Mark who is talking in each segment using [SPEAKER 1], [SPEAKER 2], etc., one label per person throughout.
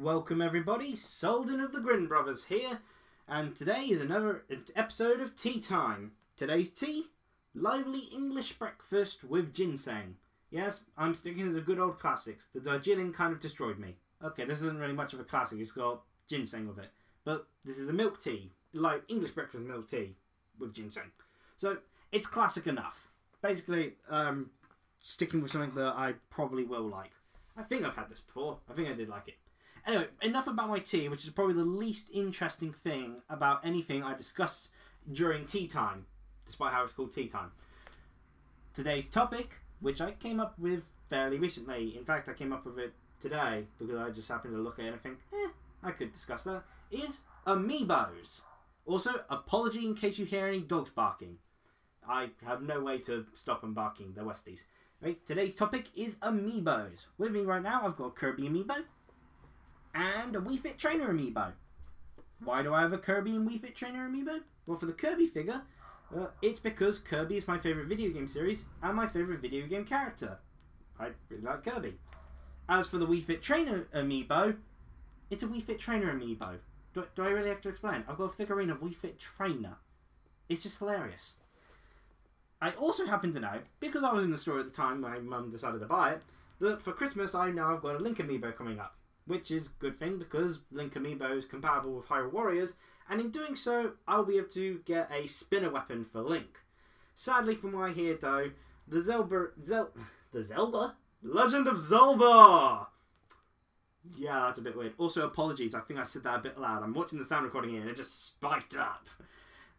[SPEAKER 1] Welcome everybody, Souldin of the Grin brothers here, and today is another episode of Tea Time. Today's tea, lively English breakfast with ginseng. Yes, I'm sticking to the good old classics. The Darjeeling kind of destroyed me. Okay, this isn't really much of a classic, it's got ginseng with it. But this is a milk tea, like English breakfast milk tea with ginseng. So, it's classic enough. Basically, sticking with something that I probably will like. I think I've had this before, I think I did like it. Anyway, enough about my tea, which is probably the least interesting thing about anything I discuss during tea time, despite how it's called tea time. Today's topic, which I came up with fairly recently, in fact I came up with it today because I just happened to look at it and think, I could discuss that, is Amiibos. Also, apology in case you hear any dogs barking. I have no way to stop them barking, they're Westies. Right, today's topic is Amiibos. With me right now, I've got a Kirby Amiibo and a Wii Fit Trainer Amiibo. Why do I have a Kirby and Wii Fit Trainer Amiibo? Well, for the Kirby figure, it's because Kirby is my favourite video game series and my favourite video game character. I really like Kirby. As for the Wii Fit Trainer Amiibo, it's a Wii Fit Trainer Amiibo. Do I really have to explain? I've got a figurine of Wii Fit Trainer. It's just hilarious. I also happen to know, because I was in the store at the time my mum decided to buy it, that for Christmas I now have got a Link Amiibo coming up. Which is a good thing because Link Amiibo is compatible with Hyrule Warriors, and in doing so, I'll be able to get a spinner weapon for Link. Sadly, from what I hear though, the Zelda? Legend of Zelda! Yeah, that's a bit weird. Also, apologies, I think I said that a bit loud. I'm watching the sound recording here and it just spiked up.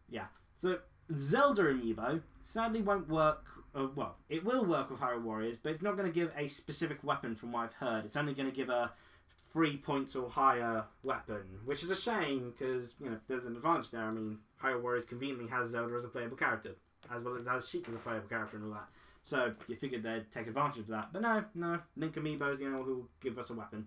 [SPEAKER 1] Yeah, so Zelda Amiibo sadly won't work. Well, it will work with Hyrule Warriors, but it's not going to give a specific weapon from what I've heard. It's only going to give a 3 points or higher weapon, which is a shame because, you know, there's an advantage there. I mean, Hyrule Warriors conveniently has Zelda as a playable character, as well as has Sheik as a playable character and all that. So you figured they'd take advantage of that. But no, Link Amiibo is the only one who will give us a weapon.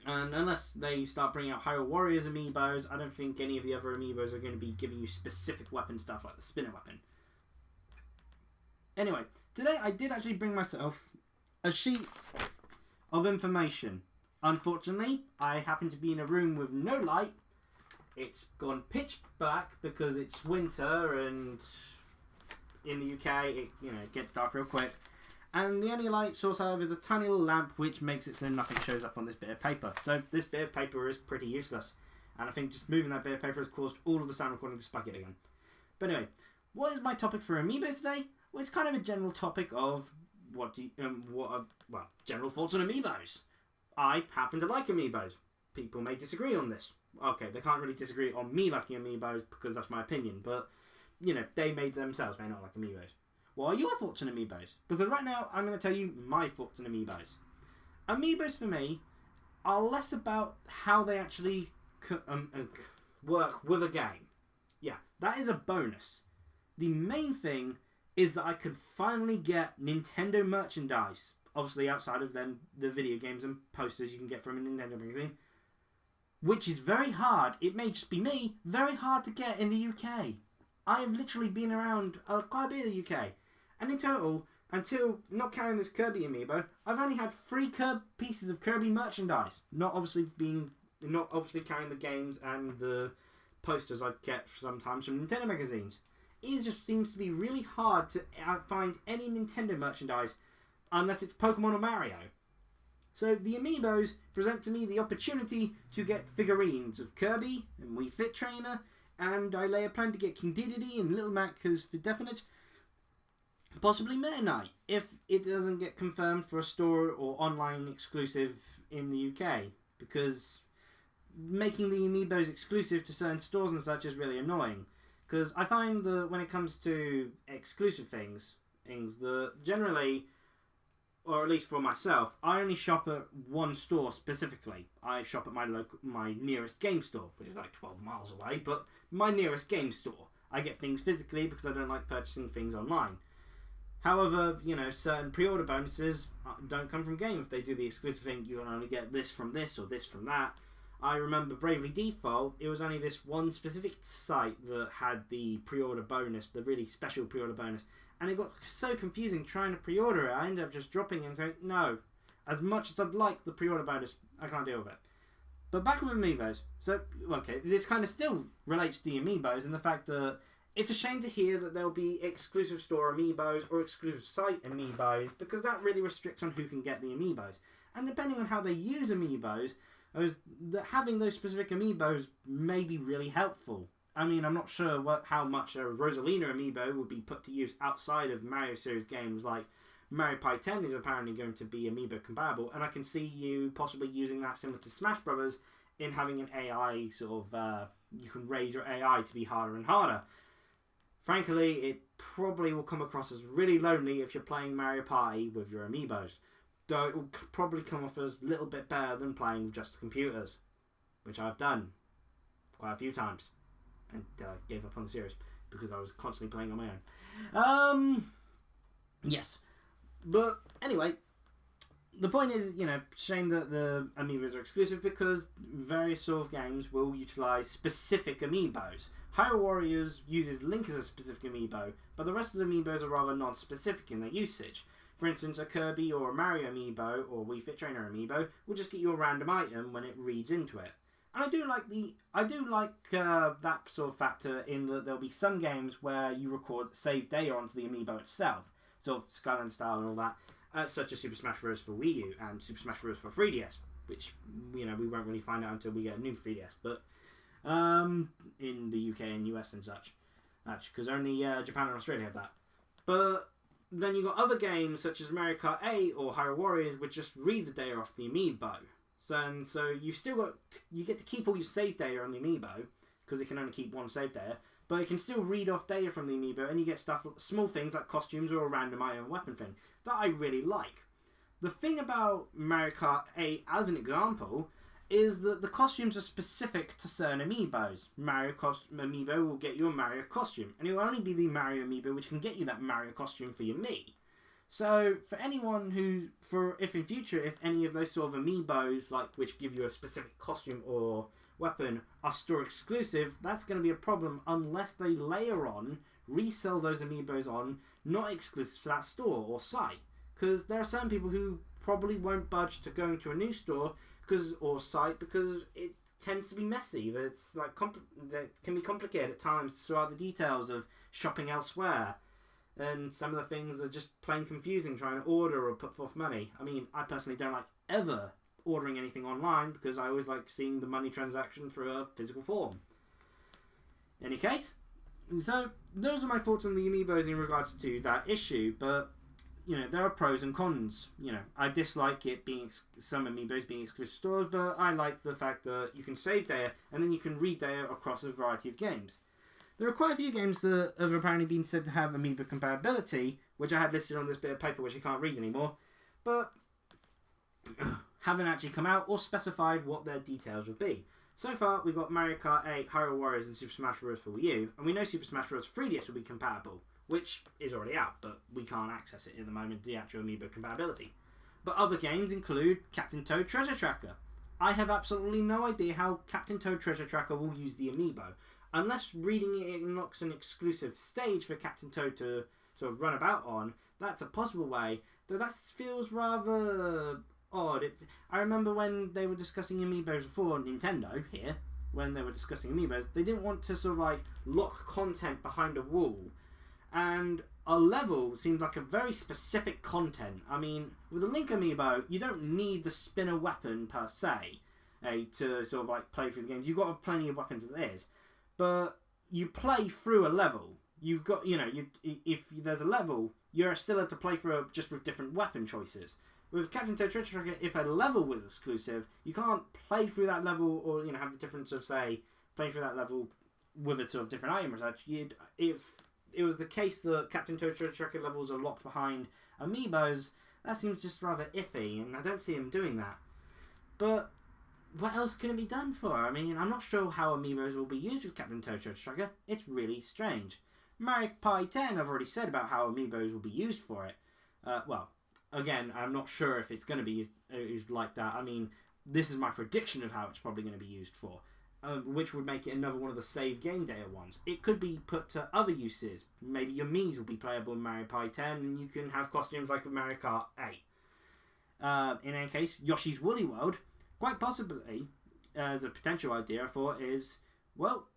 [SPEAKER 1] And unless they start bringing out Hyrule Warriors Amiibos, I don't think any of the other Amiibos are going to be giving you specific weapon stuff like the spinner weapon. Anyway, today I did actually bring myself a sheet of information. Unfortunately, I happen to be in a room with no light. It's gone pitch black because it's winter and in the UK it gets dark real quick. And the only light source I have is a tiny little lamp which makes it so nothing shows up on this bit of paper. So this bit of paper is pretty useless. And I think just moving that bit of paper has caused all of the sound recording to spike it again. But anyway, what is my topic for Amiibos today? Well, it's kind of a general topic of general thoughts on Amiibos. I happen to like Amiibos. People may disagree on this. Okay, they can't really disagree on me liking Amiibos because that's my opinion, but, they made themselves may not like Amiibos. What are your thoughts on Amiibos? Because right now, I'm going to tell you my thoughts on Amiibos. Amiibos, for me, are less about how they actually work with a game. Yeah, that is a bonus. The main thing is that I could finally get Nintendo merchandise. Obviously outside of them, the video games and posters you can get from a Nintendo magazine. Which is very hard, it may just be me, very hard to get in the UK. I have literally been around quite a bit of the UK. And in total, until not counting this Kirby Amiibo, I've only had 3 pieces of Kirby merchandise. Not obviously counting the games and the posters I get sometimes from Nintendo magazines. It just seems to be really hard to find any Nintendo merchandise unless it's Pokemon or Mario. So the Amiibos present to me the opportunity to get figurines of Kirby and Wii Fit Trainer, and I lay a plan to get King Dedede and Little Mac for definite. Possibly Meta Knight, if it doesn't get confirmed for a store or online exclusive in the UK, because making the Amiibos exclusive to certain stores and such is really annoying. Because I find that when it comes to exclusive things that generally, or at least for myself, I only shop at one store specifically. I shop at my nearest game store, which is like 12 miles away, but my nearest game store. I get things physically because I don't like purchasing things online. However, certain pre-order bonuses don't come from games. If they do the exclusive thing, you can only get this from this or this from that. I remember Bravely Default, it was only this one specific site that had the pre-order bonus, the really special pre-order bonus, and it got so confusing trying to pre-order it. I ended up just dropping it and saying, no, as much as I'd like the pre-order bonus, I can't deal with it. But back with Amiibos. So, okay, this kind of still relates to the Amiibos and the fact that it's a shame to hear that there'll be exclusive store Amiibos or exclusive site Amiibos, because that really restricts on who can get the Amiibos. And depending on how they use Amiibos, having those specific Amiibos may be really helpful. I mean, I'm not sure how much a Rosalina Amiibo would be put to use outside of Mario series games. Like Mario Party 10 is apparently going to be Amiibo compatible, and I can see you possibly using that similar to Smash Brothers in having an AI sort of, you can raise your AI to be harder and harder. Frankly, it probably will come across as really lonely if you're playing Mario Party with your Amiibos, though it will probably come off as a little bit better than playing with just computers, which I've done quite a few times, and gave up on the series because I was constantly playing on my own. Yes. But anyway, the point is, shame that the Amiibos are exclusive, because various sort of games will utilise specific Amiibos. Hyrule Warriors uses Link as a specific Amiibo, but the rest of the Amiibos are rather non-specific in their usage. For instance, a Kirby or a Mario Amiibo or Wii Fit Trainer Amiibo will just get you a random item when it reads into it. And I do like that sort of factor in that there'll be some games where you record save data onto the Amiibo itself, sort of Skyline style and all that, such as Super Smash Bros. For Wii U and Super Smash Bros. For 3DS, which we won't really find out until we get a new 3DS, but in the UK and US and such, because only Japan and Australia have that. But then you've got other games such as Mario Kart 8 or Hyrule Warriors, which just read the data off the Amiibo. So you get to keep all your save data on the Amiibo, because it can only keep one save data, but it can still read off data from the Amiibo, and you get small things like costumes or a random item weapon thing that I really like. The thing about Mario Kart 8, as an example, is that the costumes are specific to certain Amiibos. Amiibo will get you a Mario costume, and it will only be the Mario Amiibo which can get you that Mario costume for your Mii. So for anyone if in future, if any of those sort of Amiibos, which give you a specific costume or weapon, are store exclusive, that's going to be a problem unless they later on resell those Amiibos on not exclusive to that store or site. Because there are certain people who probably won't budge to going to a new store or site, because it tends to be messy. It's that can be complicated at times to sort out the details of shopping elsewhere. And some of the things are just plain confusing trying to order or put forth money. I mean, I personally don't like ever ordering anything online, because I always like seeing the money transaction through a physical form. In any case, so those are my thoughts on the Amiibos in regards to that issue, but there are pros and cons. I dislike it being some Amiibos being exclusive stores, but I like the fact that you can save data and then you can read data across a variety of games. There are quite a few games that have apparently been said to have Amiibo compatibility, which I had listed on this bit of paper which I can't read anymore, but haven't actually come out or specified what their details would be. So far, we've got Mario Kart 8, Hyrule Warriors and Super Smash Bros. For Wii U, and we know Super Smash Bros. 3DS will be compatible, which is already out, but we can't access it at the moment, the actual Amiibo compatibility. But other games include Captain Toad Treasure Tracker. I have absolutely no idea how Captain Toad Treasure Tracker will use the Amiibo. Unless reading it unlocks an exclusive stage for Captain Toad to sort of run about on, that's a possible way, though that feels rather odd. I remember when they were discussing Amiibos before, Nintendo here, when they were discussing Amiibos, they didn't want to sort of lock content behind a wall, and a level seems like a very specific content. I mean, with a Link Amiibo, you don't need the spinner weapon per se to sort of play through the games. You've got plenty of weapons as it is. But you play through a level. You've got, if there's a level, you're still able to play through it just with different weapon choices. With Captain Toad Treasure Tracker, if a level was exclusive, you can't play through that level or, have the difference of, say, playing through that level with a sort of different item or such. If it was the case that Captain Toad Treasure Tracker levels are locked behind Amiibos, that seems just rather iffy, and I don't see him doing that. But what else can it be done for? I mean, I'm not sure how Amiibos will be used with Captain Toad Treasure Tracker. It's really strange. Mario Party 10, I've already said about how Amiibos will be used for it. Well, again, I'm not sure if it's going to be used like that. I mean, this is my prediction of how it's probably going to be used for, which would make it another one of the save game data ones. It could be put to other uses. Maybe your Miis will be playable in Mario Party 10, and you can have costumes like with Mario Kart 8. In any case, Yoshi's Woolly World, quite possibly, as a potential idea I thought is, well,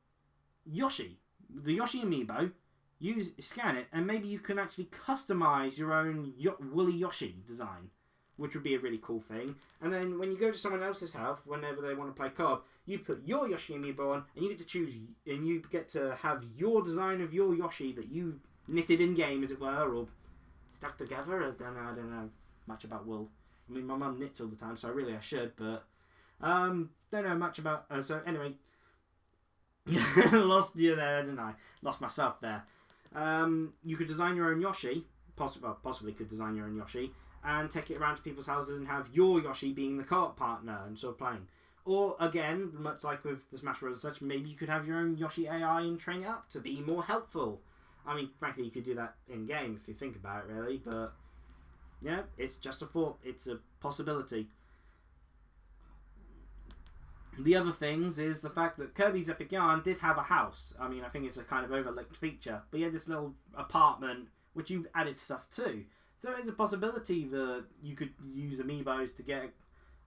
[SPEAKER 1] Yoshi. The Yoshi Amiibo, scan it, and maybe you can actually customize your own Woolly Yoshi design, which would be a really cool thing. And then when you go to someone else's house, whenever they want to play co-op, you put your Yoshi Amiibo on, and you get to choose, and you get to have your design of your Yoshi that you knitted in game, as it were, or stuck together. I don't know much about wool. I mean, my mum knits all the time, so I should, but don't know much about. So anyway, lost you there, didn't I? Lost myself there. You could design your own Yoshi, possibly could design your own Yoshi, and take it around to people's houses and have your Yoshi being the co-op partner and sort of playing. Or again, much like with the Smash Bros. And such, maybe you could have your own Yoshi AI and train it up to be more helpful. I mean, frankly, you could do that in game if you think about it, really. But yeah, it's just a thought. It's a possibility. The other things is the fact that Kirby's Epic Yarn did have a house. I mean, I think it's a kind of overlooked feature. But he had this little apartment which you added stuff to. So there's a possibility that you could use Amiibos to get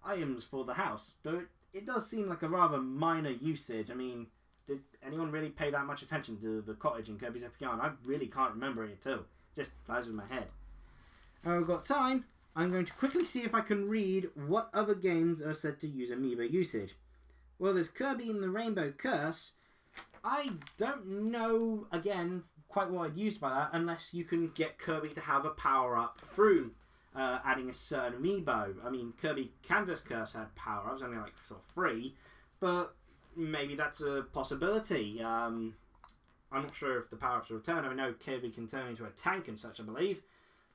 [SPEAKER 1] items for the house. Though it does seem like a rather minor usage. I mean, did anyone really pay that much attention to the cottage in Kirby's Epic Yarn? I really can't remember it at all. It just flies with my head. Now I've got time. I'm going to quickly see if I can read what other games are said to use Amiibo usage. Well, there's Kirby and the Rainbow Curse. I don't know, again, quite what I'd used by that, unless you can get Kirby to have a power-up through adding a certain Amiibo. I mean, Kirby Canvas Curse had power-ups, only like sort of 3, but maybe that's a possibility. I'm not sure if the power-ups will return. I know Kirby can turn into a tank and such, I believe,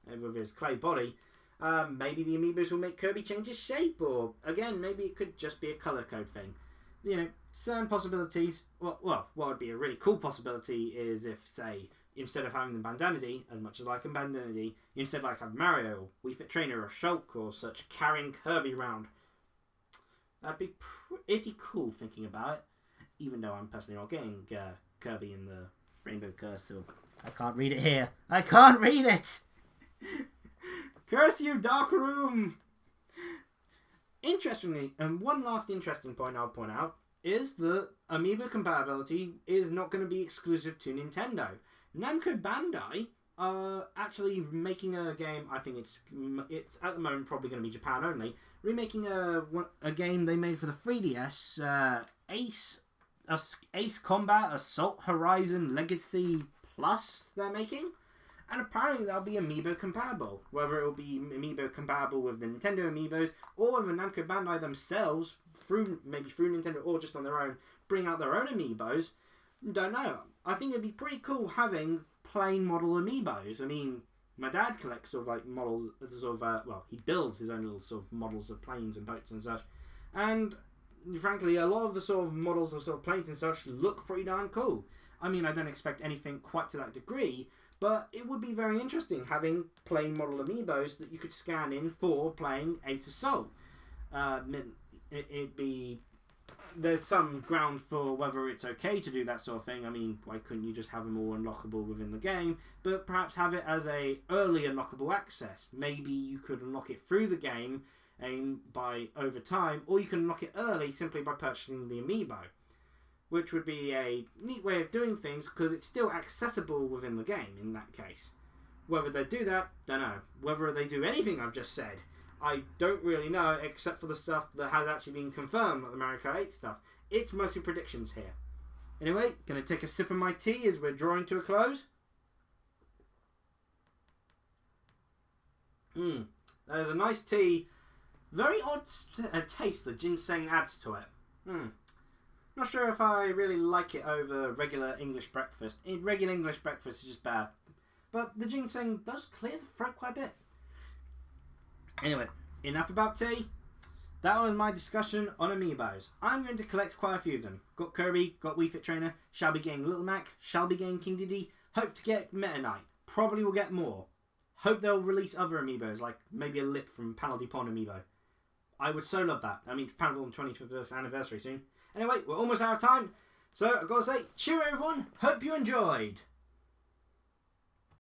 [SPEAKER 1] with his clay body. Maybe the Amiibos will make Kirby change his shape, or, again, maybe it could just be a colour code thing. You know, certain possibilities. Well, what would be a really cool possibility is if, say, instead of having the Bandanity, as much as I like a Bandanity, you instead like have Mario, Wii Fit Trainer, or Shulk, or such, carrying Kirby around. That'd be pretty cool thinking about it, even though I'm personally not getting Kirby in the Rainbow Curse, so I can't read it here. I can't read it! Curse you, Dark Room! Interestingly, and one last interesting point I'll point out, is that Amiibo compatibility is not going to be exclusive to Nintendo. Namco Bandai are actually making a game, I think it's at the moment probably going to be Japan only, remaking a game they made for the 3DS, Ace Combat Assault Horizon Legacy Plus they're making. And apparently that'll be Amiibo compatible. Whether it'll be Amiibo compatible with the Nintendo Amiibos, or whether Namco Bandai themselves, maybe through Nintendo or just on their own, bring out their own Amiibos, don't know. I think it'd be pretty cool having plain model Amiibos. I mean, my dad collects sort of like models, he builds his own little sort of models of planes and boats and such. And frankly, a lot of the sort of models of sort of planes and such look pretty darn cool. I mean, I don't expect anything quite to that degree, but it would be very interesting having plain model Amiibos that you could scan in for playing Ace Assault. There's some ground for whether it's okay to do that sort of thing. I mean, why couldn't you just have them all unlockable within the game? But perhaps have it as a early unlockable access. Maybe you could unlock it through the game and by over time, or you can unlock it early simply by purchasing the Amiibo, which would be a neat way of doing things because it's still accessible within the game in that case. Whether they do that, don't know. Whether they do anything I've just said, I don't really know, except for the stuff that has actually been confirmed, like the Mario Kart 8 stuff. It's mostly predictions here. Anyway, gonna take a sip of my tea as we're drawing to a close. There's a nice tea. Very odd taste that ginseng adds to it. Not sure if I really like it over regular English breakfast. Regular English breakfast is just bad. But the ginseng does clear the throat quite a bit. Anyway, enough about tea. That was my discussion on Amiibos. I'm going to collect quite a few of them. Got Kirby, got Wii Fit Trainer, shall be getting Little Mac, shall be getting King Diddy, hope to get Meta Knight. Probably will get more. Hope they'll release other Amiibos, like maybe a lip from Panel Dupont Amiibo. I would so love that. I mean, Panel on 25th anniversary soon. Anyway, we're almost out of time, so I've got to say, cheerio everyone, hope you enjoyed!